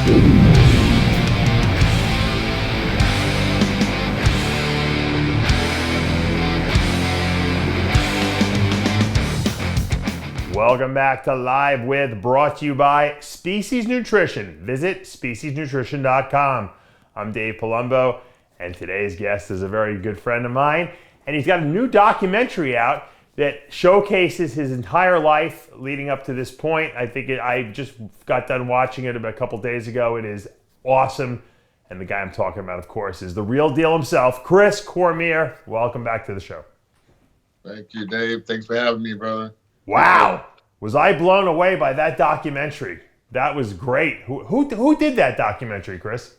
Welcome back to Live With, brought to you by Species Nutrition. Visit speciesnutrition.com. I'm Dave Palumbo, and today's guest is a very good friend of mine, and he's got a new documentary out that showcases his entire life leading up to this point. I just got done watching it about a couple days ago. It is awesome, and the guy I'm talking about, of course, is the real deal himself, Chris Cormier. Welcome back to the show. Thank you, Dave. Thanks for having me, brother. Wow. Was I blown away by that documentary? That was great. Who did that documentary, Chris?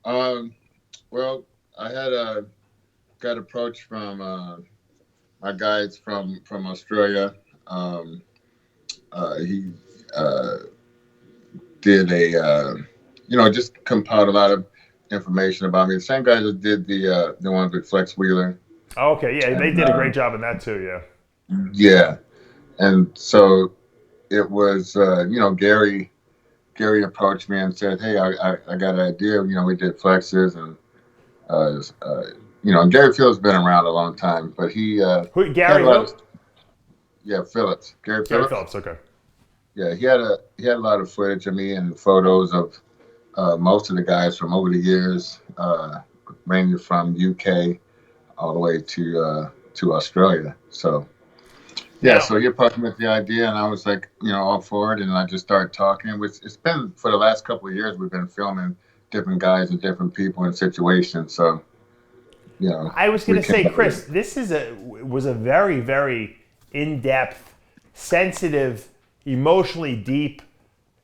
Well, I had got approached from my guys from Australia. He did just compiled a lot of information about me. The same guys that did the ones with Flex Wheeler. Oh, okay, yeah, they did a great job in that too, yeah. Yeah. And so it was, Gary approached me and said, "Hey, I got an idea. We did flexes and, Gary Phillips been around a long time, but he, Gary Phillips? Yeah, Phillips. Gary Phillips, okay. Yeah, he had a lot of footage of me and photos of most of the guys from over the years, mainly from UK all the way to Australia. So. Yeah, so he approached me with the idea, and I was like, all for it, and I just started talking. It's been, for the last couple of years, we've been filming different guys and different people and situations, so, I was going to say, Chris, this was a very, very in-depth, sensitive, emotionally deep,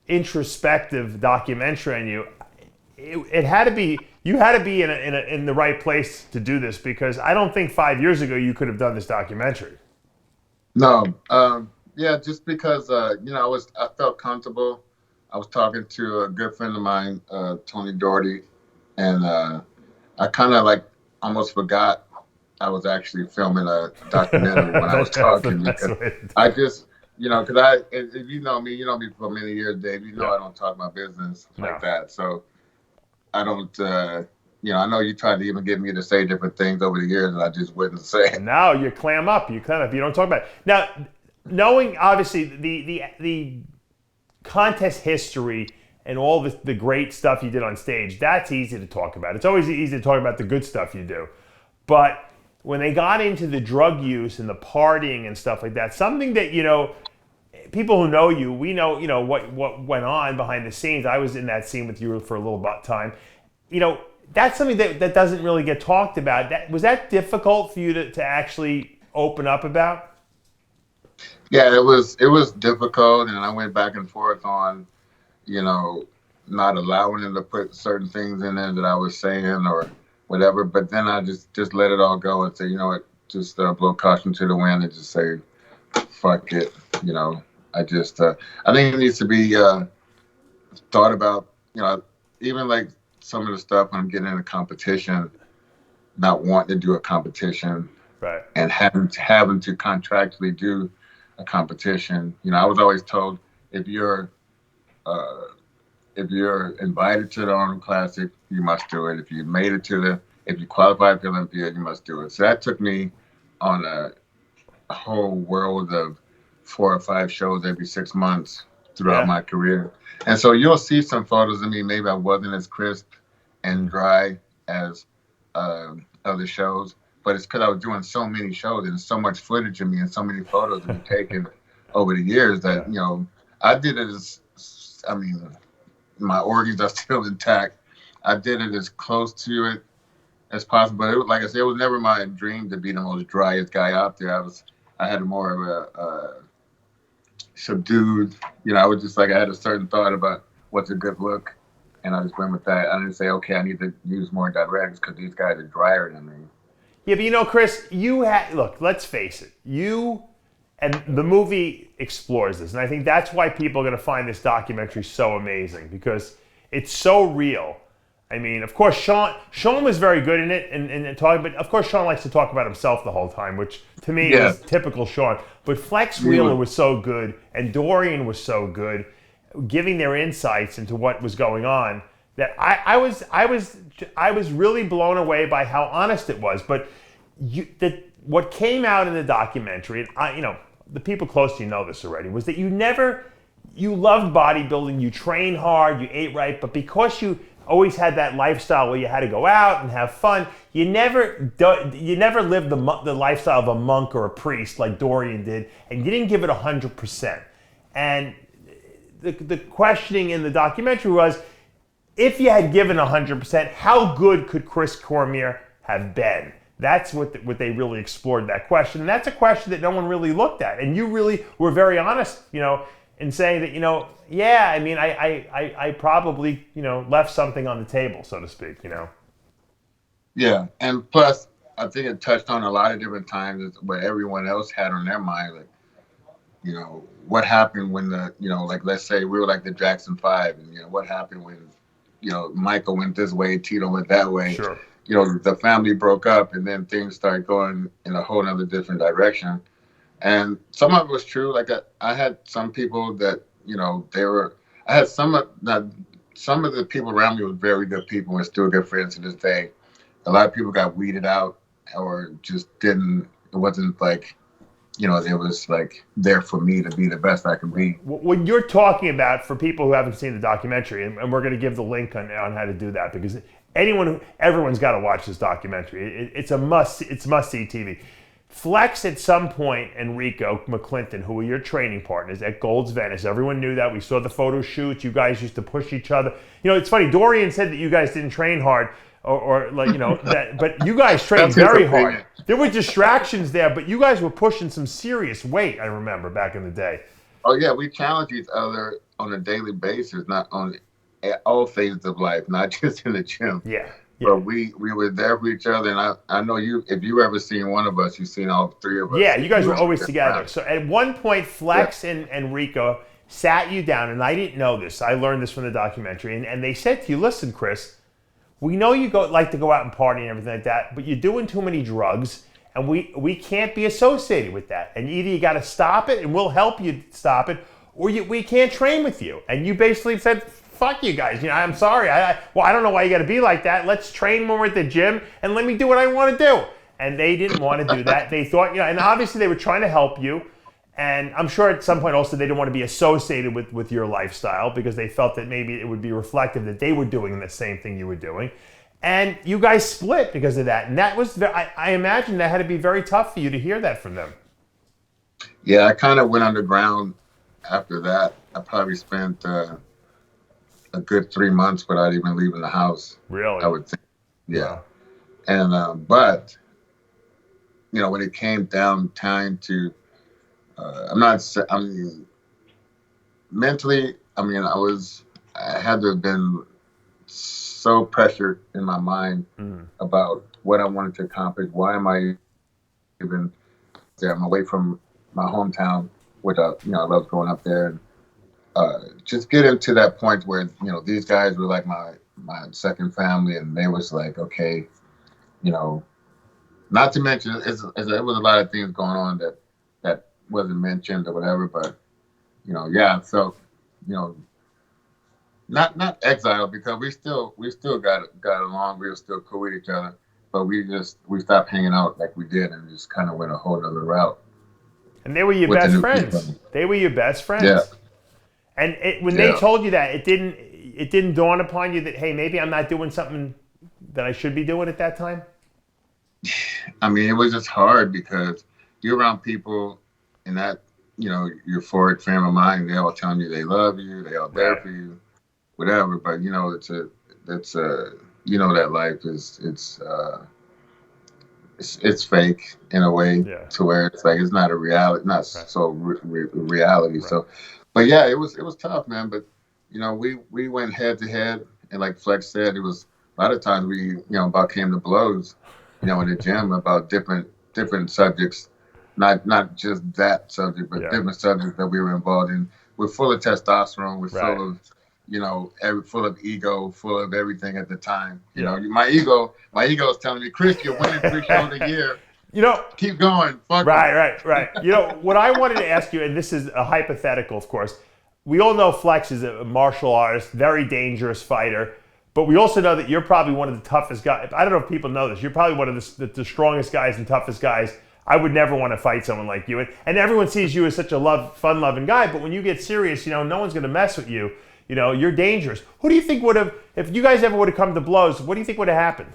introspective documentary on you. It had to be, you had to be in the right place to do this, because I don't think 5 years ago you could have done this documentary. No, just because I felt comfortable. I was talking to a good friend of mine, Tony Doherty, and I kind of almost forgot I was actually filming a documentary when I was talking. Because I just, because if you know me for many years, Dave. I don't talk my business like that. So I don't. I know you tried to even get me to say different things over the years, and I just wouldn't say it. Now you clam up. You don't talk about it. Now, knowing obviously the contest history and all the great stuff you did on stage, that's easy to talk about. It's always easy to talk about the good stuff you do. But when they got into the drug use and the partying and stuff like that, something that, people who know you, we know, what went on behind the scenes. I was in that scene with you for a little time. That's something that doesn't really get talked about. Was that difficult for you to actually open up about? Yeah, it was difficult, and I went back and forth on, not allowing them to put certain things in there that I was saying or whatever. But then I just let it all go and say, just blow caution to the wind and just say, fuck it. I think it needs to be thought about. Even some of the stuff when I'm getting in a competition, not wanting to do a competition, right, and having to contractually do a competition. I was always told if you're invited to the Arnold Classic, you must do it. If you qualified for Olympia, you must do it. So that took me on a whole world of 4 or 5 shows every 6 months throughout my career. And so you'll see some photos of me. Maybe I wasn't as crisp and dry as other shows, but it's because I was doing so many shows and so much footage of me and so many photos that were taken over the years that, I did it my organs are still intact. I did it as close to it as possible. But it was, like I said, it was never my dream to be the most driest guy out there. I had more of a subdued, I was just I had a certain thought about what's a good look, and I just went with that. I didn't say, okay, I need to use more diuretics because these guys are drier than me. Yeah, but Chris, look, let's face it, and the movie explores this, and I think that's why people are going to find this documentary so amazing, because it's so real. I mean, of course, Sean was very good in it and talking, but of course, Sean likes to talk about himself the whole time, which to me is typical Sean. But Flex Wheeler was so good, and Dorian was so good. giving their insights into what was going on, that I was really blown away by how honest it was. But what came out in the documentary, and the people close to you know this already, was that you loved bodybuilding, you trained hard, you ate right, but because you always had that lifestyle where you had to go out and have fun, you never lived the lifestyle of a monk or a priest like Dorian did, and you didn't give it 100%. And the questioning in the documentary was, if you had given 100%, how good could Chris Cormier have been? That's what they really explored, that question. And that's a question that no one really looked at. And you really were very honest, in saying that, yeah, I mean, I probably, left something on the table, so to speak, Yeah, and plus, I think it touched on a lot of different times where everyone else had on their mind, like, what happened when like, let's say we were like the Jackson 5, and, what happened when, Michael went this way, Tito went that way. Sure. The family broke up, and then things started going in a whole other different direction. And some of it was true. Like I had some people that, I had some of the people around me were very good people and still good friends to this day. A lot of people got weeded out or just it wasn't like, it was like there for me to be the best I can be. What you're talking about, for people who haven't seen the documentary, and we're going to give the link on how to do that, because everyone's got to watch this documentary. It's must-see TV. Flex at some point, and Rico McClinton, who were your training partners at Gold's Venice, everyone knew that. We saw the photo shoots. You guys used to push each other. It's funny. Dorian said that you guys didn't train hard, or like, but you guys trained very hard. There were distractions there, but you guys were pushing some serious weight, I remember, back in the day. Oh, yeah. We challenged each other on a daily basis, not on all phases of life, not just in the gym. Yeah. But we were there for each other, and I know if you ever seen one of us, you've seen all three of us. Yeah, you guys were always together. So at one point, Flex and Rico sat you down, and I didn't know this. I learned this from the documentary, and they said to you, listen, Chris, we know you like to go out and party and everything like that, but you're doing too many drugs, and we can't be associated with that. And either you got to stop it, and we'll help you stop it, or we can't train with you. And you basically said, fuck you guys, I'm sorry. I don't know why you got to be like that. Let's train more at the gym and let me do what I want to do. And they didn't want to do that. They thought, and obviously they were trying to help you. And I'm sure at some point also they didn't want to be associated with your lifestyle, because they felt that maybe it would be reflective that they were doing the same thing you were doing. And you guys split because of that. And that was, I imagine that had to be very tough for you to hear that from them. Yeah, I kind of went underground after that. I probably spent a good 3 months without even leaving the house. Really? I would think. Yeah. And, but, when it came down time to, mentally, I had to have been so pressured in my mind about what I wanted to accomplish. Why am I even there? I'm away from my hometown, which I love going up there, and just get into that point where, these guys were like my second family, and they was like, okay, not to mention, it was a lot of things going on that wasn't mentioned or whatever, but, yeah, so, not exiled, because we still got along. We were still cool with each other, but we stopped hanging out like we did, and just kind of went a whole other route. And they were your best friends. They were your best friends. Yeah. And when they told you that, it didn't dawn upon you that, hey, maybe I'm not doing something that I should be doing at that time? It was just hard, because you're around people, and that, your forward frame of mind, they all telling you they love you, they all there for you, whatever. But that life it's fake in a way, to where it's like it's not a reality, not so reality. Right. So, but yeah, it was tough, man. But we went head to head, and like Flex said, it was a lot of times we about came to blows, in the gym about different subjects. Not just that subject, but different subjects that we were involved in. We're full of testosterone. We're full of, full of ego, full of everything at the time. My ego is telling me, Chris, you're winning 3 shows a year. Keep going. Fuck right. What I wanted to ask you, and this is a hypothetical, of course. we all know Flex is a martial artist, very dangerous fighter. But we also know that you're probably one of the toughest guys. I don't know if people know this. You're probably one of the strongest guys and toughest guys. I would never want to fight someone like you. And everyone sees you as such a fun-loving guy. But when you get serious, no one's going to mess with you. You're dangerous. Who do you think would have, if you guys ever would have come to blows, what do you think would have happened?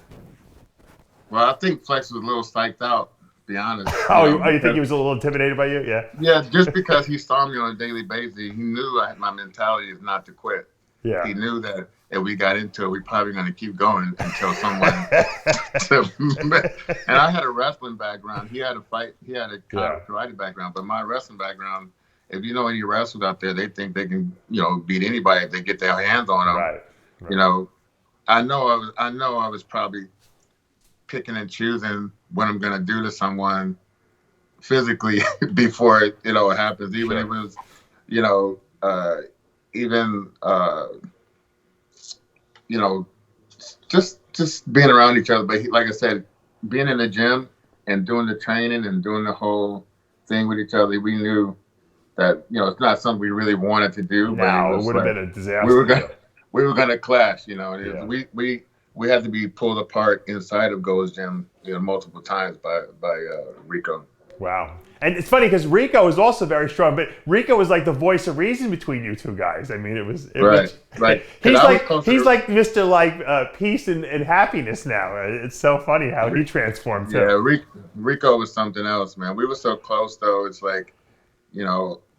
Well, I think Flex was a little psyched out, to be honest. You think he was a little intimidated by you? Yeah. Yeah, just because he saw me on a daily basis, he knew my mentality is not to quit. Yeah. He knew that if we got into it, we're probably going to keep going until someone. And I had a wrestling background. He had a karate background, but my wrestling background, if you know any wrestlers out there, they think they can, beat anybody if they get their hands on them. Right. I know I was probably picking and choosing what I'm going to do to someone physically before it happens. Even if it was, just being around each other. But like I said, being in the gym and doing the training and doing the whole thing with each other, we knew that it's not something we really wanted to do. No, it would have been a disaster. We were gonna clash. We had to be pulled apart inside of Gold's Gym multiple times by Rico. Wow. And it's funny because Rico is also very strong, but Rico was like the voice of reason between you two guys. I mean, it was right. He's like Mr. Peace and happiness now. It's so funny how he transformed too. Yeah, Rico was something else, man. We were so close though. It's like,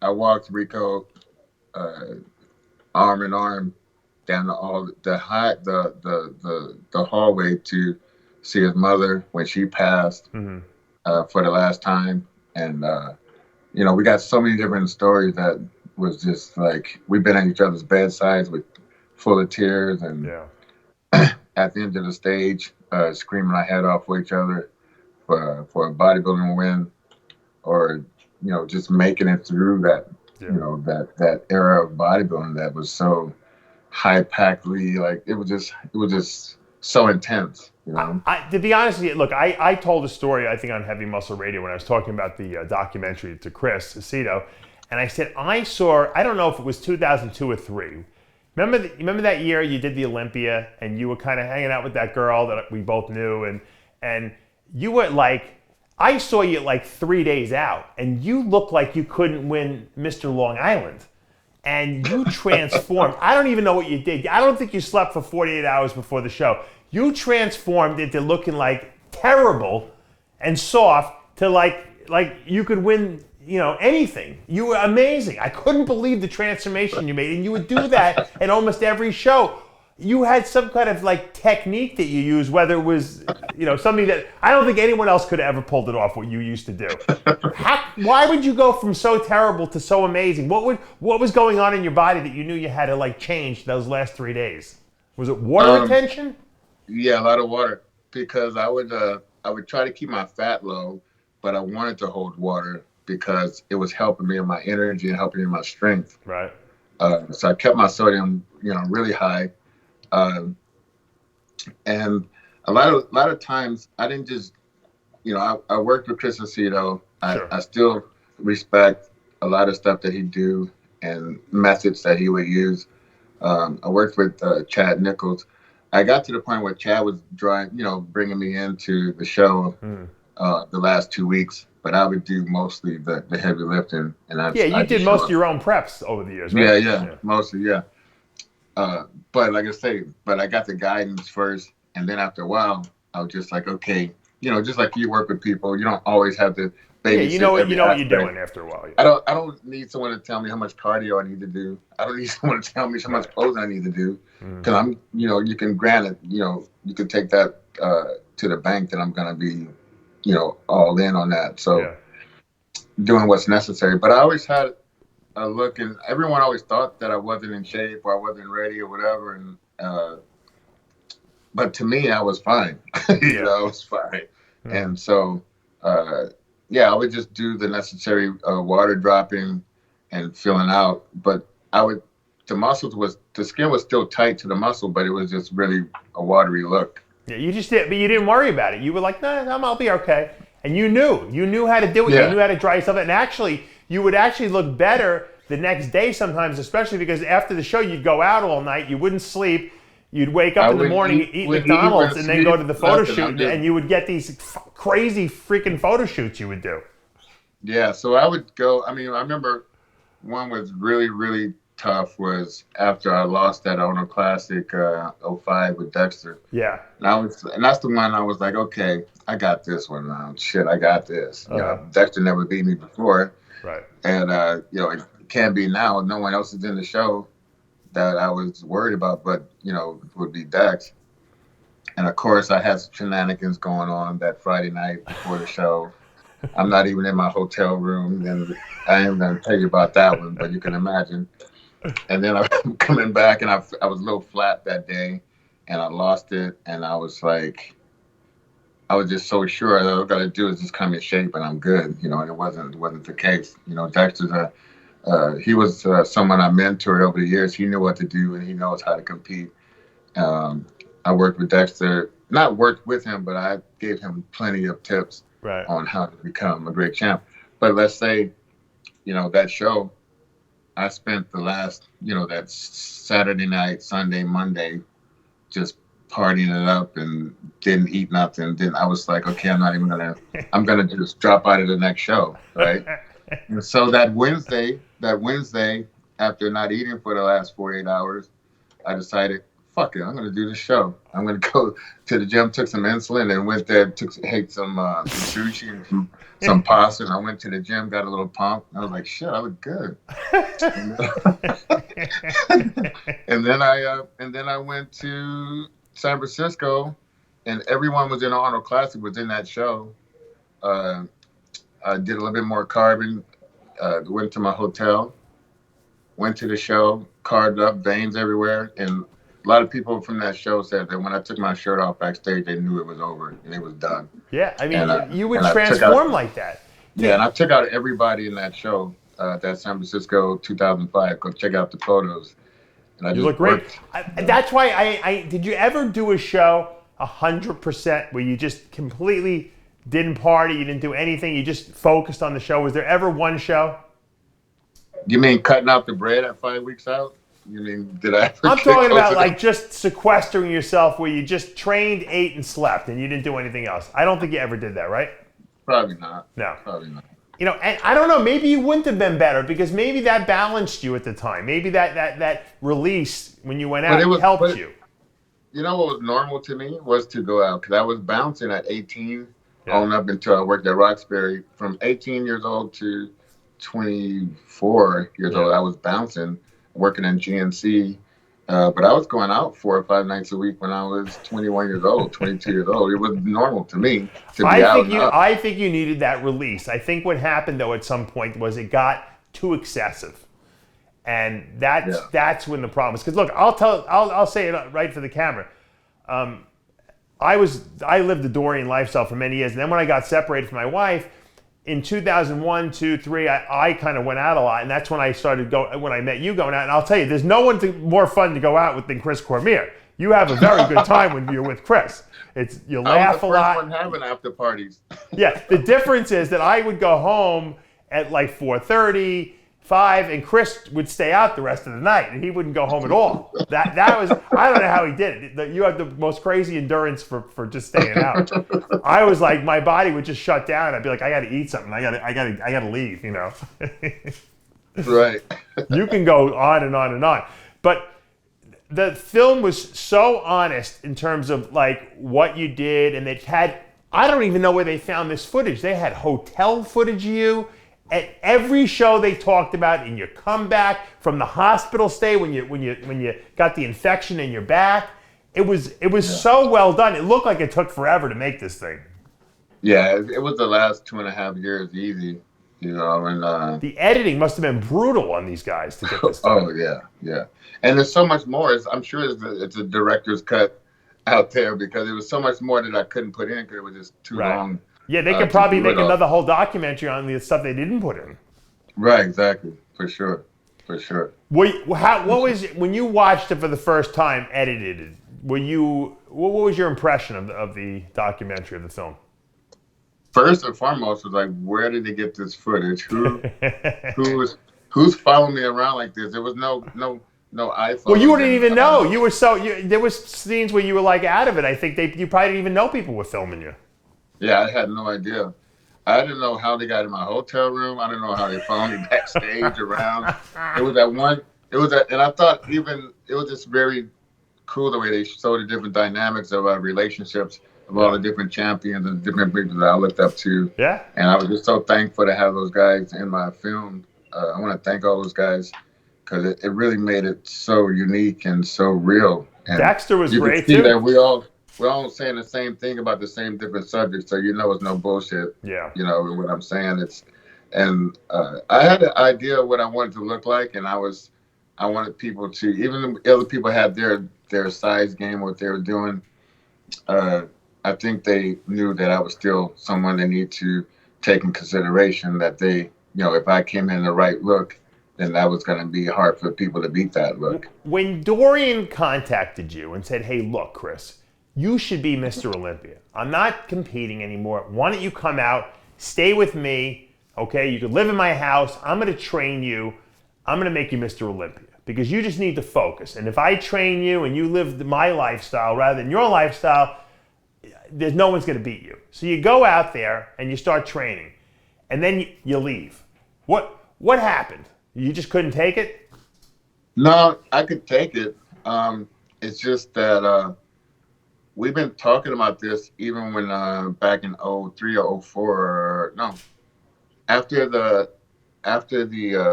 I walked Rico arm in arm down the hallway to see his mother when she passed for the last time. And, we got so many different stories that was just like, we've been at each other's bedsides full of tears. And at the end of the stage, screaming our head off for each other for a bodybuilding win, or, just making it through that, that era of bodybuilding that was so high-packedly, like it was just so intense. To be honest with you, look, I told a story, I think, on Heavy Muscle Radio when I was talking about the documentary to Chris Aceto, and I said, I don't know if it was 2002 or 3. Remember that year you did the Olympia, and you were kind of hanging out with that girl that we both knew, and you were like, I saw you like 3 days out, and you looked like you couldn't win Mr. Long Island. And you transformed. I don't even know what you did. I don't think you slept for 48 hours before the show. You transformed into looking like terrible and soft to like you could win, anything. You were amazing. I couldn't believe the transformation you made. And you would do that at almost every show. You had some kind of technique that you used, whether it was, something that I don't think anyone else could have ever pulled it off what you used to do. Why would you go from so terrible to so amazing? What was going on in your body that you knew you had to change those last 3 days? Was it water retention? Yeah, a lot of water, because I would try to keep my fat low, but I wanted to hold water because it was helping me in my energy and helping me in my strength. Right. So I kept my sodium, really high. And a lot of times I didn't just, I worked with Chris Aceto. I still respect a lot of stuff that he do and methods that he would use. I worked with Chad Nichols. I got to the point where Chad was bringing me into the show the last 2 weeks, but I would do mostly the heavy lifting. And you did most of your own preps over the years, right? Yeah, mostly, yeah. But like I say, I got the guidance first, and then after a while, I was just like, okay, just like you work with people, you don't always have to babysit. Yeah, you know what you're doing after a while. Yeah. I don't need someone to tell me how much cardio I need to do. I don't need someone to tell me how much posing I need to do, because I'm, you can grant it, you can take that to the bank that I'm gonna be, all in on that. So doing what's necessary, but I always had a look, and everyone always thought that I wasn't in shape or I wasn't ready or whatever, and but to me I was fine. I was fine. And so I would just do the necessary water dropping and filling out, but the skin was still tight to the muscle, but it was just really a watery look. Yeah, you just did, but you didn't worry about it. You were like, no, I'll be okay. And you knew how to do it. Yeah. You knew how to dry yourself out. And actually, you would actually look better the next day sometimes, especially because after the show you'd go out all night, you wouldn't sleep, you'd wake up in the morning, eat McDonald's, and then go to the photo shoot, and you would get these crazy freaking photo shoots you would do. Yeah, so I would go. I mean, I remember one was really, really tough was after I lost that Arnold Classic 05 with Dexter. Yeah. And that's the one I was like, okay, I got this one now. Shit, I got this. You know, Dexter never beat me before. Right. And, you know, it can't be now. No one else is in the show that I was worried about, but, you know, would be Dex. And, of course, I had some shenanigans going on that Friday night before the show. I'm not even in my hotel room, and I ain't going to tell you about that one, but you can imagine. And then I'm coming back, and I was a little flat that day, and I lost it, and I was like, I was just so sure that all I got to do is just come in shape, and I'm good, you know, and it wasn't the case. You know, Dexter's he was someone I mentored over the years. He knew what to do, and he knows how to compete. I worked with Dexter, not worked with him, but I gave him plenty of tips on how to become a great champ. But let's say, you know, that show, I spent the last, you know, that Saturday night, Sunday, Monday, just partying it up and didn't eat nothing. Then I was like, okay, I'm gonna just drop out of the next show, right? And so that Wednesday, after not eating for the last 48 hours, I decided, fuck it, I'm gonna do the show. I'm gonna go to the gym, took some insulin, and went there, ate some sushi and some pasta. And I went to the gym, got a little pump. And I was like, shit, I look good. and then I went to San Francisco, and everyone was in Arnold Classic was in that show. I did a little bit more carving. Went to my hotel, went to the show, carved up, veins everywhere, and a lot of people from that show said that when I took my shirt off backstage, they knew it was over and it was done. Yeah, I mean, you would transform like that. Yeah, and I took out everybody in that show, that San Francisco 2005. Go check out the photos. And you look great. That's why I did you ever do a show 100% where you just completely didn't party, you didn't do anything, you just focused on the show? Was there ever one show? You mean cutting out the bread at 5 weeks out? You mean, did I ever I'm talking about like just sequestering yourself where you just trained, ate, and slept, and you didn't do anything else. I don't think you ever did that, right? Probably not. No. Probably not. You know, and I don't know, maybe you wouldn't have been better because maybe that balanced you at the time. Maybe that release when you went out helped you. You know what was normal to me was to go out because I was bouncing at 18 on up until I worked at Roxbury. From 18 years old to 24 years old, I was bouncing, working in GNC. But I was going out 4 or 5 nights a week when I was 21 years old, 22 years old. It was normal to me to be out. I think you needed that release. I think what happened, though, at some point was it got too excessive. And that's when the problem is. Because, look, I'll say it right for the camera. I lived the Dorian lifestyle for many years. And then when I got separated from my wife, in 2001, 2, 3, I kind of went out a lot, and that's when I started when I met you going out. And I'll tell you, there's no one more fun to go out with than Chris Cormier. You have a very good time when you're with Chris. You laugh a lot. I was the first one having after parties. Yeah, the difference is that I would go home at like 4:30, 5, and Chris would stay out the rest of the night, and he wouldn't go home at all. That was, I don't know how he did it. You have the most crazy endurance for just staying out. I was like, my body would just shut down. I'd be like, I got to eat something. I got to leave. You know. Right. You can go on and on and on, but the film was so honest in terms of like what you did, and it had. I don't even know where they found this footage. They had hotel footage of you. At every show they talked about in your comeback from the hospital stay when you got the infection in your back, it was so well done. It looked like it took forever to make this thing. Yeah, it was the last 2.5 years easy, you know. And the editing must have been brutal on these guys to get this done. Oh yeah. And there's so much more. I'm sure it's a director's cut out there because there was so much more that I couldn't put in because it was just too long. Yeah, they could probably make another whole documentary on the stuff they didn't put in. Right, exactly, for sure. What was when you watched it for the first time, edited? What was your impression of the documentary, of the film? First and foremost was like, where did they get this footage? Who who's following me around like this? There was no Well, you iPhones wouldn't and even know. You were there was scenes where you were like out of it. I think you probably didn't even know people were filming you. yeah, I had no idea. I didn't know how they got in my hotel room. I didn't know how they found me backstage around. It was that one. It was that, and I thought even it was just very cool the way they showed the different dynamics of our relationships of all the different champions and different people that I looked up to. Yeah. And I was just so thankful to have those guys in my film. I want to thank all those guys because it really made it so unique and so real. And Dexter was you can great see too. that we're all saying the same thing about the same different subjects, so it's no bullshit. Yeah. You know what I'm saying? I had an idea of what I wanted to look like, and I wanted people to, even the other people had their size game, what they were doing. I think they knew that I was still someone they need to take in consideration. That if I came in the right look, then that was going to be hard for people to beat that look. When Dorian contacted you and said, "Hey, look, Chris, you should be Mr. Olympia. I'm not competing anymore. Why don't you come out, stay with me? Okay, you could live in my house. I'm going to train you. I'm going to make you Mr. Olympia because you just need to focus. And if I train you and you live my lifestyle rather than your lifestyle, there's no one's going to beat you." So you go out there and you start training, and then you leave. What happened? You just couldn't take it? No, I could take it. It's just that we've been talking about this even when back in '03 or '04. No, after the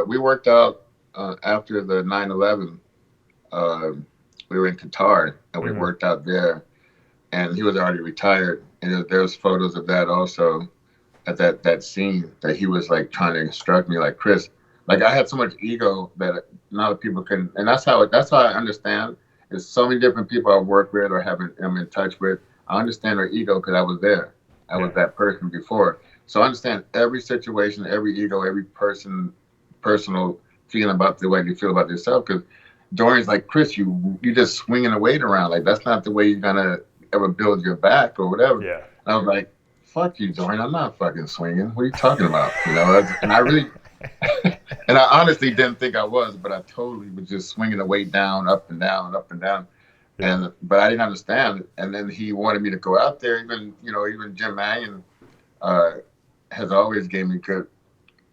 we worked out after the 9/11. We were in Qatar and we worked out there, and he was already retired. And there's photos of that also at that scene that he was like trying to instruct me, like, Chris, like I had so much ego that a lot of people couldn't, and that's how I understand. There's so many different people I work with or I'm in touch with. I understand their ego because I was there. I was that person before, so I understand every situation, every ego, every personal feeling about the way you feel about yourself. Because Dorian's like, Chris, you just swinging the weight around, like that's not the way you're gonna ever build your back or whatever. Yeah. And I was like, fuck you, Dorian. I'm not fucking swinging. What are you talking about? And I really, and I honestly didn't think I was, but I totally was just swinging the weight down, up and down, up and down. Yeah. But I didn't understand. And then he wanted me to go out there. Even Jim Mannion has always gave me good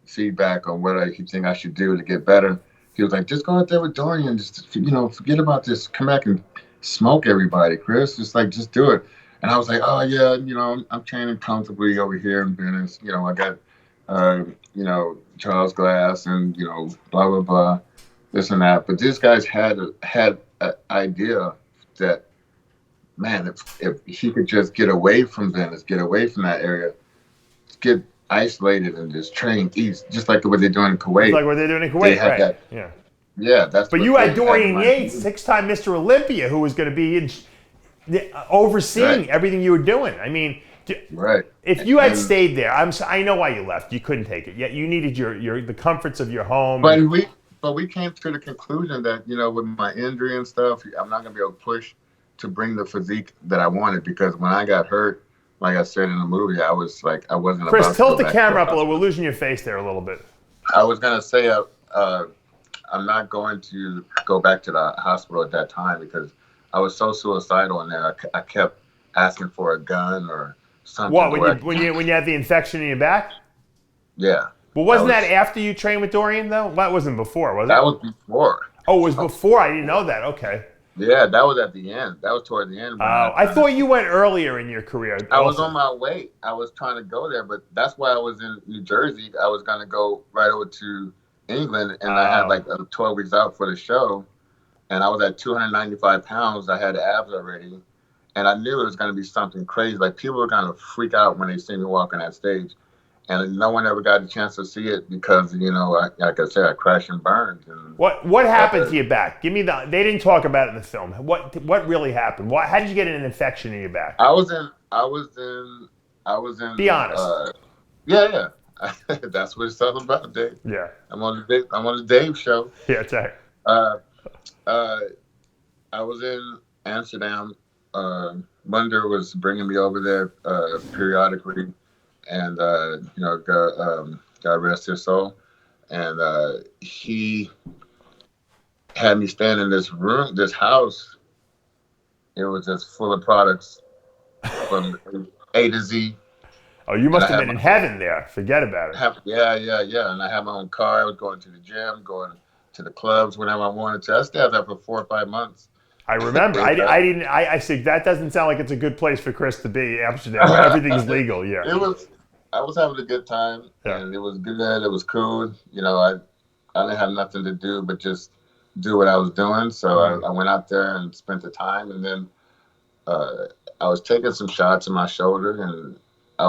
feedback on what he think I should do to get better. He was like, just go out there with Dorian. Just, forget about this. Come back and smoke everybody, Chris. Just do it. And I was like, oh, yeah, I'm training comfortably over here in Venice. I got, Charles Glass and, blah, blah, blah, this and that. But these guys had an idea that, man, if he could just get away from Venice, get away from that area, get isolated and just train east, just like what they're doing in Kuwait. It's like what they're doing in Kuwait, right? That, yeah. Yeah, that's. But you had Dorian Yates, 6-time Mr. Olympia, who was going to be overseeing everything you were doing. I mean, if you had stayed there, I know why you left. You couldn't take it. Yet you needed the comforts of your home. But we came to the conclusion that with my injury and stuff, I'm not going to be able to push to bring the physique that I wanted, because when I got hurt, like I said in the movie, I was like, I wasn't. Chris, tilt the camera up a little. We're losing your face there a little bit. I was going to say I'm not going to go back to the hospital at that time because I was so suicidal in there. I kept asking for a gun or something. What, when you had the infection in your back? Yeah. Well, wasn't that after you trained with Dorian, though? That wasn't before, was it? That was before. Oh, it was before? I didn't know that. Okay. Yeah, that was at the end. That was toward the end. I thought you went earlier in your career. I was on my way. I was trying to go there, but that's why I was in New Jersey. I was going to go right over to England, and I had like 12 weeks out for the show. And I was at 295 pounds. I had abs already. And I knew it was going to be something crazy. Like, people were going to freak out when they see me walk on that stage. And no one ever got a chance to see it because, like I said, I crashed and burned. And what happened to your back? Give me they didn't talk about it in the film. What really happened? How did you get an infection in your back? I was in. Be honest. Yeah. That's what it's all about, Dave. Yeah. I'm on the Dave show. Yeah, it's right. I was in Amsterdam. Munder was bringing me over there periodically, and God rest his soul. and he had me stand in this room, this house. It was just full of products from A to Z. Oh, you And must have been in heaven there. Forget about it. Yeah. And I had my own car. I was going to the gym, going to the clubs whenever I wanted to. I stayed there for 4 or 5 months. I remember. I said that doesn't sound like it's a good place for Chris to be, Amsterdam, where everything's legal. Yeah. I was having a good time, and it was good. It was cool. You know, I didn't have nothing to do but just do what I was doing. So I went out there and spent the time, and then I was taking some shots in my shoulder, and I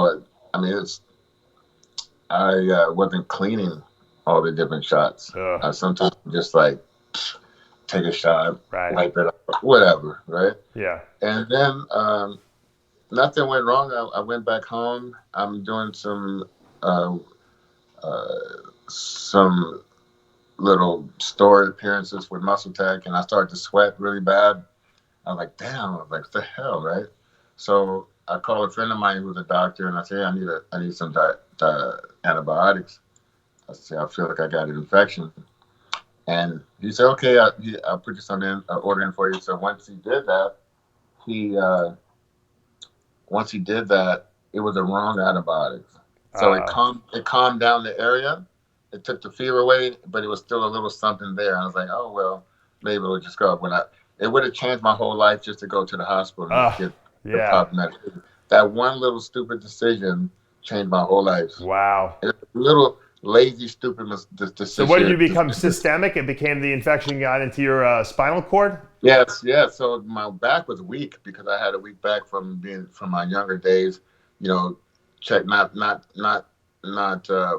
wasn't cleaning all the different shots. I sometimes just like take a shot, wipe it off, whatever, right? Yeah. And then nothing went wrong. I went back home. I'm doing some little store appearances with Muscle Tech, and I started to sweat really bad. I'm like, damn. I'm like, what the hell, right? So I called a friend of mine who was a doctor, and I said, hey, I need some antibiotics. I said, I feel like I got an infection. And he said, okay, I'll put you some in, order in for you. So once he did that, it was the wrong antibiotics. So it calmed down the area. It took the fever away, but it was still a little something there. And I was like, oh, well, maybe it'll just go up. It would have changed my whole life just to go to the hospital and get the proper medication. That one little stupid decision changed my whole life. Wow. It's a little lazy, stupid decision. So what did you become systemic? It became the infection got into your spinal cord? Yes. So my back was weak because I had a weak back from my younger days. You know, not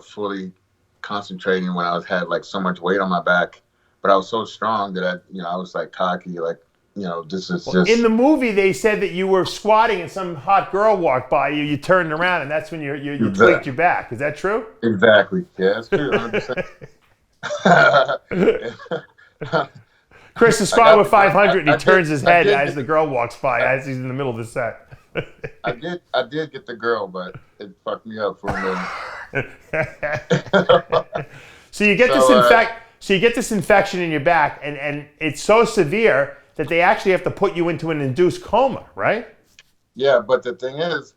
fully concentrating when I had like so much weight on my back, but I was so strong that I was like cocky, like, you know, this is just. In the movie, they said that you were squatting and some hot girl walked by you. You turned around, and that's when you tweaked your back. Is that true? Exactly. Yeah, it's true. 100%. Chris is squatting with 500, and he turns his head as the girl walks by, as he's in the middle of the set. I did get the girl, but it fucked me up for a minute. So you get this infection in your back, and it's so severe that they actually have to put you into an induced coma, right? Yeah, but the thing is,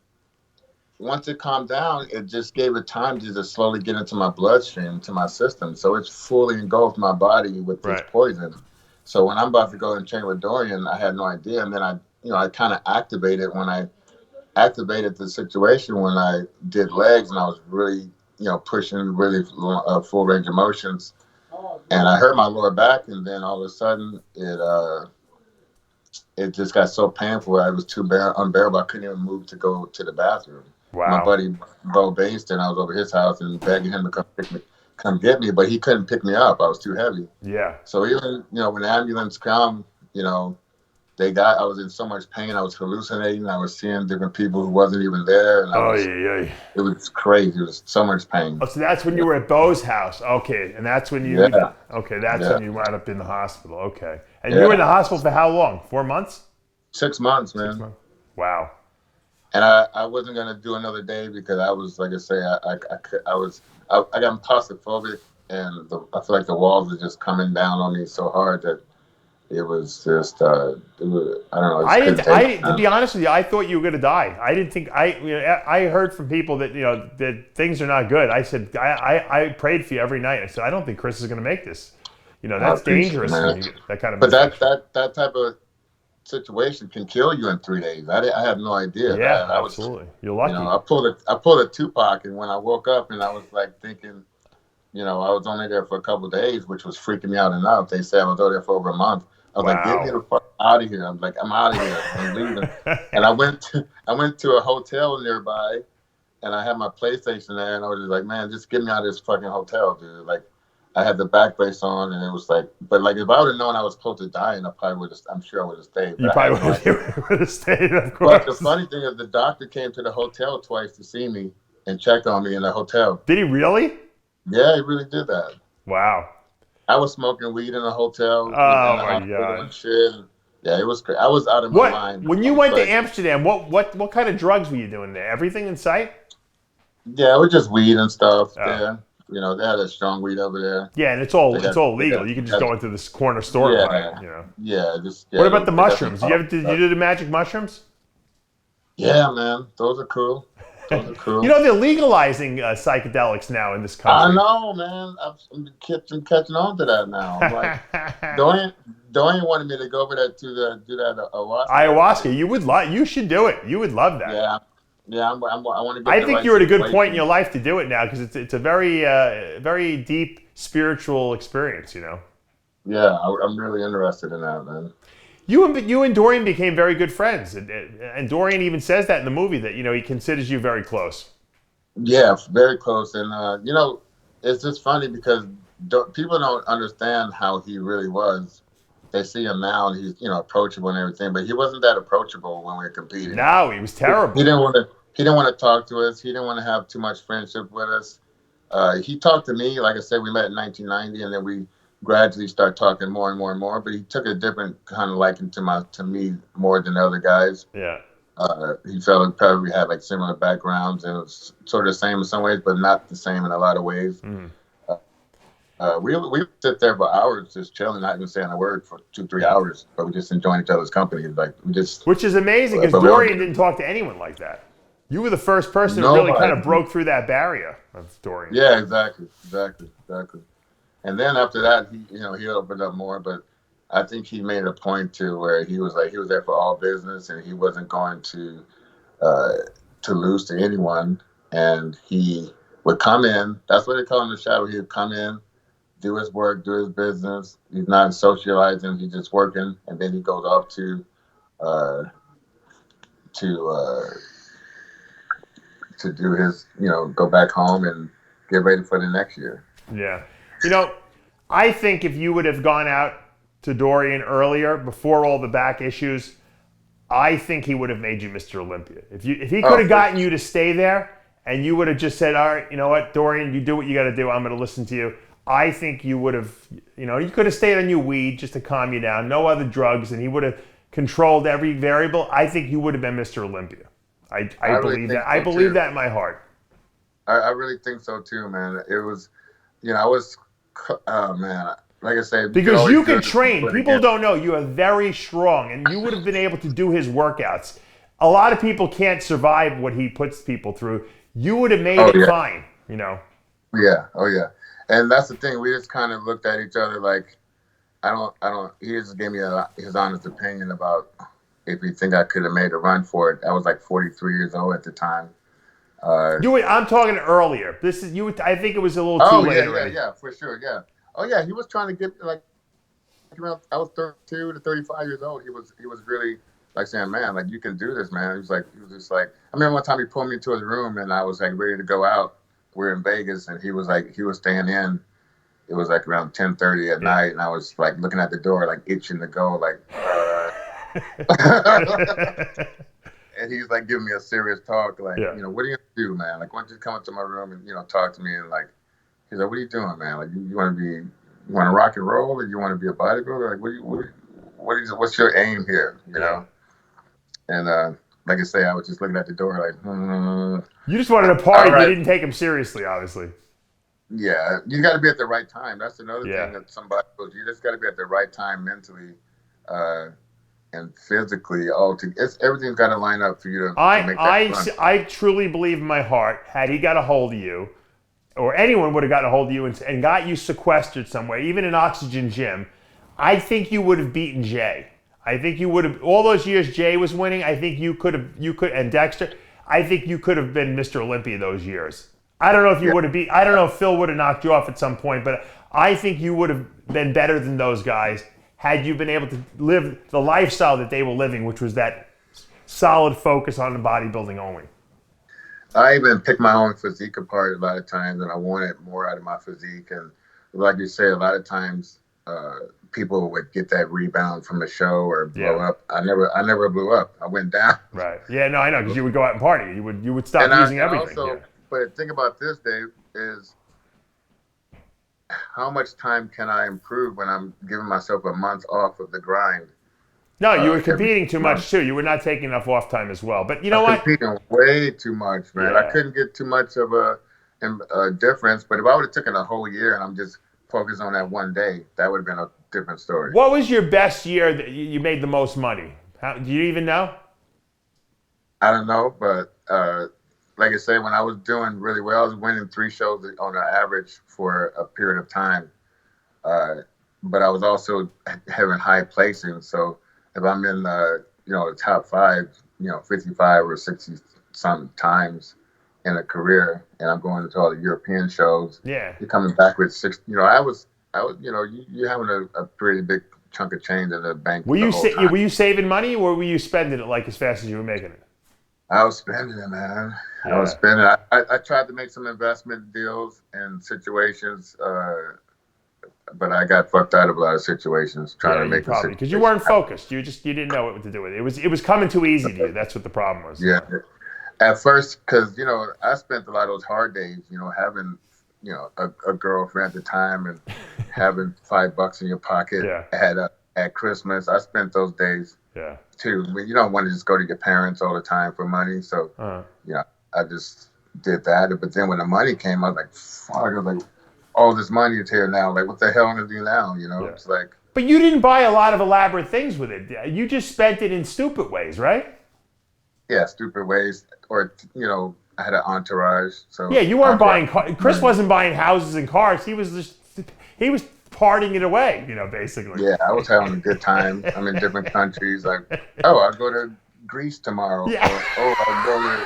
once it calmed down, it just gave it time to just slowly get into my bloodstream, to my system. So it's fully engulfed my body with this poison. So when I'm about to go and train with Dorian, I had no idea. And then I kind of activated when I activated the situation when I did legs, and I was really, pushing really full range of motions. And I hurt my lower back, and then all of a sudden it just got so painful. I was too unbearable. I couldn't even move to go to the bathroom. Wow. My buddy Bo Based, I was over his house and begging him to come get me, but he couldn't pick me up. I was too heavy. Yeah. So even when the ambulance come, I was in so much pain. I was hallucinating. I was seeing different people who wasn't even there. And it was crazy. It was so much pain. Oh, so that's when you were at Bo's house. Okay. And that's when you, when you wound up in the hospital. Okay. And you were in the hospital for how long? 4 months? 6 months, man. 6 months. Wow. And I wasn't going to do another day because I was, like I say, I got claustrophobic, and I feel like the walls are just coming down on me so hard that it was just, I don't know. To be honest with you, I thought you were going to die. I didn't think, I heard from people that, that things are not good. I said, I prayed for you every night. I said, I don't think Chris is going to make this. That's dangerous when you get that kind of infection. But that type of situation can kill you in 3 days. I had no idea. Yeah, absolutely. You're lucky. I pulled a Tupac, and when I woke up, and I was like thinking, I was only there for a couple of days, which was freaking me out enough. They said I was there for over a month. I was like, get me the fuck out of here. I'm like, I'm out of here. I'm leaving. And I went to a hotel nearby, and I had my PlayStation there, and I was just like, man, just get me out of this fucking hotel, dude. Like, I had the back brace on, and it was like, but like, if I would have known I was close to dying, I'm sure I would have stayed. You probably would have stayed, of course. But the funny thing is, the doctor came to the hotel twice to see me and check on me in the hotel. Did he really? Yeah, he really did that. Wow. I was smoking weed in a hotel. Oh my God. And shit. Yeah, it was crazy. I was out of my mind. When you went to Amsterdam, what kind of drugs were you doing there? Everything in sight? Yeah, it was just weed and stuff. Yeah. You know, they had a strong weed over there. Yeah, and it's They all they legal. You can just go into this corner store and buy it. yeah, You know. yeah, just What yeah. about the They got some mushrooms? Did you stuff. do the magic mushrooms? Yeah, man, those are cool. Those are You cool. know they're legalizing psychedelics now in this I country. know, man. I'm catching on to that now. I'm like, Dorian, Dorian wanted me to go over there to do that ayahuasca every day. Ayahuasca, you would love. You should do it. You would love that. Yeah, yeah. I want to get I the think right you're at a good point in your situation. life to do it now because it's a very very deep spiritual experience. You know. Yeah, I'm really interested in that, man. You and Dorian became very good friends, and Dorian even says that in the movie that he considers you very close. Yeah, very close. And you know, it's just funny because people don't understand how he really was. They see him now, and he's approachable and everything, but he wasn't that approachable when we were competing. No, he was He terrible. didn't want to. He didn't want to talk to us. He didn't want to have too much friendship with us. He talked to me. Like I said, we met in 1990, and then we gradually start talking more and more and more. But he took a different kind of liking to me more than other guys. Yeah. He felt like probably we had like similar backgrounds, and it was sort of the same in some ways, but not the same in a lot of ways. Mm. We would sit there for hours just chilling, not even saying a word for 2 3 hours, but we just enjoying each other's company. Like we just, Which is amazing because but we Dorian don't didn't talk to anyone like that. You were the first person who really kind nobody. of broke through that barrier of Dorian. Yeah, exactly. And then after that, he opened up more, but I think he made a point to where he was like he was there for all business, and he wasn't going uh, to lose to anyone. And he would come in. That's what they call him, the shadow. He would come in, do his work, do his business. He's not socializing. He's just working, and then he goes off uh, to do his, go back home and get ready for the next year. Yeah. You know, I think if you would have gone out to Dorian earlier, before all the back issues, I think he would have made you Mr. Olympia. If he could Oh, have gotten you to stay there and you would have just said, all right, you know what, Dorian, you do what you got to do. I'm going to listen to you. I think you would have, you could have stayed on your weed just to calm you down. No other drugs. And he would have controlled every variable. I think you would have been Mr. Olympia. I I really believe think that. I so believe too. that in my heart. I really think so too, man. It was, I was, oh man, like I said, you could Because always you do can it train. but People again. don't know you are very strong, and you would have been able to do his workouts. A lot of people can't survive what he puts people through. You would have made Oh it yeah, fine. yeah, oh yeah. And that's the thing. We just kind of looked at each other like, I don't. He just gave me his honest opinion about if he think I could have made a run for it. I was like 43 years old at the time. Uh, I'm talking earlier. This is you. I think it was a little too oh late yeah, yeah, already. yeah, for sure, yeah. Oh yeah, he was trying to get like around. I was 32 to 35 years old. He was really like saying, man, like you can do this, man. He was just like. I remember one time he pulled me into his room and I was like ready to go out. We're in Vegas and he was staying in. It was like around 10:30 at Yeah. night, and I was like looking at the door, like itching to go, like. And he's like giving me a serious talk, like, Yeah. what are you gonna do, man? Like, why don't you come into my room and talk to me? And like, he's like, what are you doing, man? Like, you want to you want to rock and roll, or you want to be a bodybuilder? Like, what's your aim here? Yeah. And like I say, I was just looking at the door, like, You just wanted to all party. You right, didn't take him seriously, obviously. yeah, you got to be at the right time. That's another thing Yeah. that somebody goes, you just got to be at the right time mentally. And physically, everything's got to line up for you to make that run. I truly believe in my heart, had he got a hold of you, or anyone would have gotten a hold of you and got you sequestered somewhere, even an oxygen gym, I think you would have beaten Jay. I think you would have, all those years Jay was winning, I think and Dexter, I think you could have been Mr. Olympia those years. I don't know if you Yeah, would have I don't know if Phil would have knocked you off at some point, but I think you would have been better than those guys had you been able to live the lifestyle that they were living, which was that solid focus on the bodybuilding only. I even picked my own physique apart a lot of times, and I wanted more out of my physique. And like you say, a lot of times people would get that rebound from a show or blow Yeah. up. I never blew up. I went down. Right. Yeah, no, I know, because you would go out and party. You would stop And using everything. Yeah. also, but the thing about this, Dave, is how much time can I improve when I'm giving myself a month off of the grind No, you were every competing too month? much too. You were not taking enough off time as well. But you I'm know what? competing way too much, man. I Yeah. couldn't get too much of a difference. But if I would have taken a whole year and I'm just focused on that one day, that would have been a different story. What was your best year that you made the most money? Do you even know? I don't know, but like I say, when I was doing really well, I was winning 3 shows on an average for a period of time. But I was also having high placing. So if I'm in the top 5, 55 or 60 some times in a career, and I'm going to all the European shows, Yeah. you're coming back with 6. I was, you having a pretty big chunk of change in the bank Were the you whole time. were you saving money, or were you spending it like as fast as you were making it? I was spending it, man. Yeah. I was spending. I tried to make some investment deals and situations, but I got fucked out of a lot of situations trying to make probably because you weren't focused. You didn't know what to do with it. It was coming too easy to you. That's what the problem was. Yeah. At first, because I spent a lot of those hard days, having a girlfriend at the time and having $5 in your pocket at Christmas. I spent those days too. I mean, you don't want to just go to your parents all the time for money, so I just did that. But then when the money came, I was like, fuck! I was like, all this money is here now. Like, what the hell am I gonna do now? It's like. But you didn't buy a lot of elaborate things with it. You just spent it in stupid ways, right? Yeah, stupid ways. Or, I had an entourage. So yeah, you weren't buying cars. Chris wasn't buying houses and cars. He was partying it away, basically. Yeah, I was having a good time. I'm in different countries. Like, I'll go to Greece tomorrow. Yeah. Or, I'll go to...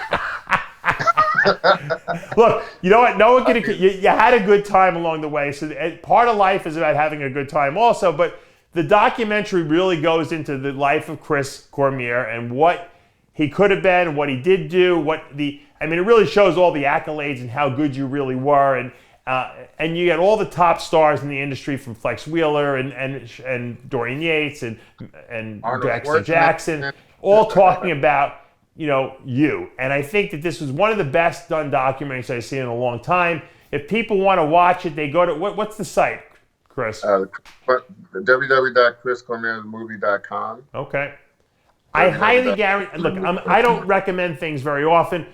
Look, you know what? No one can. You had a good time along the way. So part of life is about having a good time also. But the documentary really goes into the life of Chris Cormier and what he could have been, what he did do, it really shows all the accolades and how good you really were, and you get all the top stars in the industry from Flex Wheeler and Dorian Yates and Dexter Jackson, all talking about you. And I think that this was one of the best done documentaries I've seen in a long time. If people want to watch it, they go to what's the site, Chris? www.chriscormier'smovie.com. Okay. I highly guarantee. Look, I don't recommend things very often.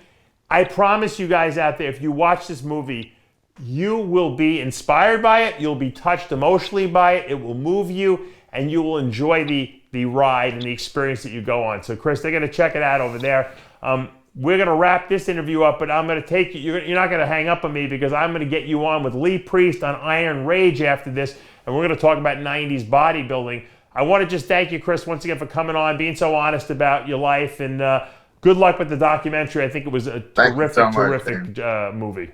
I promise you guys out there, if you watch this movie, you will be inspired by it. You'll be touched emotionally by it. It will move you, and you will enjoy the ride and the experience that you go on. So, Chris, they're going to check it out over there. We're going to wrap this interview up, but I'm going to take you. You're not going to hang up on me because I'm going to get you on with Lee Priest on Iron Rage after this, and we're going to talk about 90s bodybuilding. I want to just thank you, Chris, once again for coming on, being so honest about your life, and good luck with the documentary. I think it was a terrific movie.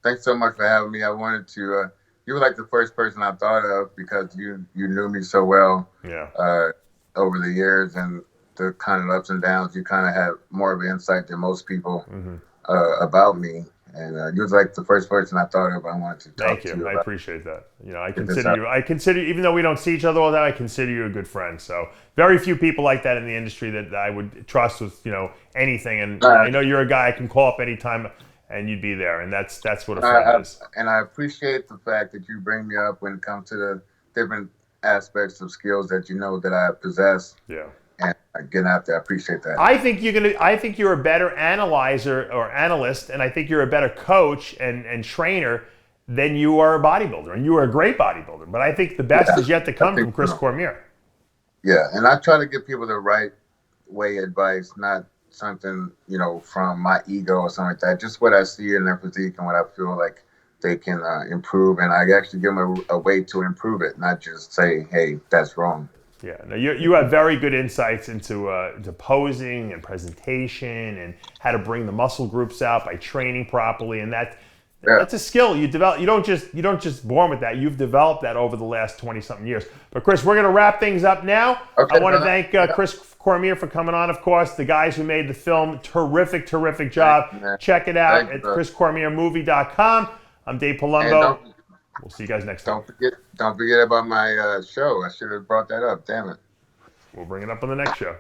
Thanks so much for having me. I wanted to. You were like the first person I thought of because you knew me so well. Over the years and the kind of ups and downs, you kind of had more of an insight than most people about me. And you was like the first person I thought of. I wanted to talk to you. I appreciate that. I consider you, even though we don't see each other all the time, I consider you a good friend. So very few people like that in the industry that I would trust with anything. And I know you're a guy I can call up anytime and you'd be there. And that's what a friend is. And I appreciate the fact that you bring me up when it comes to the different aspects of skills that that I possess. Yeah. And getting out there, I appreciate that. I think you're a better analyzer or analyst, and I think you're a better coach and trainer than you are a bodybuilder. And you are a great bodybuilder. But I think the best is yet to come from Chris Cormier. Yeah, and I try to give people the right way advice, not something, from my ego or something like that. Just what I see in their physique and what I feel like they can improve. And I actually give them a way to improve it, not just say, hey, that's wrong. Yeah, no, you have very good insights into posing and presentation and how to bring the muscle groups out by training properly, and that's a skill you develop. You don't just born with that. You've developed that over the last 20-something years. But Chris, we're going to wrap things up now. Okay, I want to thank Chris Cormier for coming on. Of course, the guys who made the film, terrific job. Check it out at chriscormiermovie.com. I'm Dave Palumbo. We'll see you guys next time. Don't forget about my show. I should have brought that up. Damn it. We'll bring it up on the next show.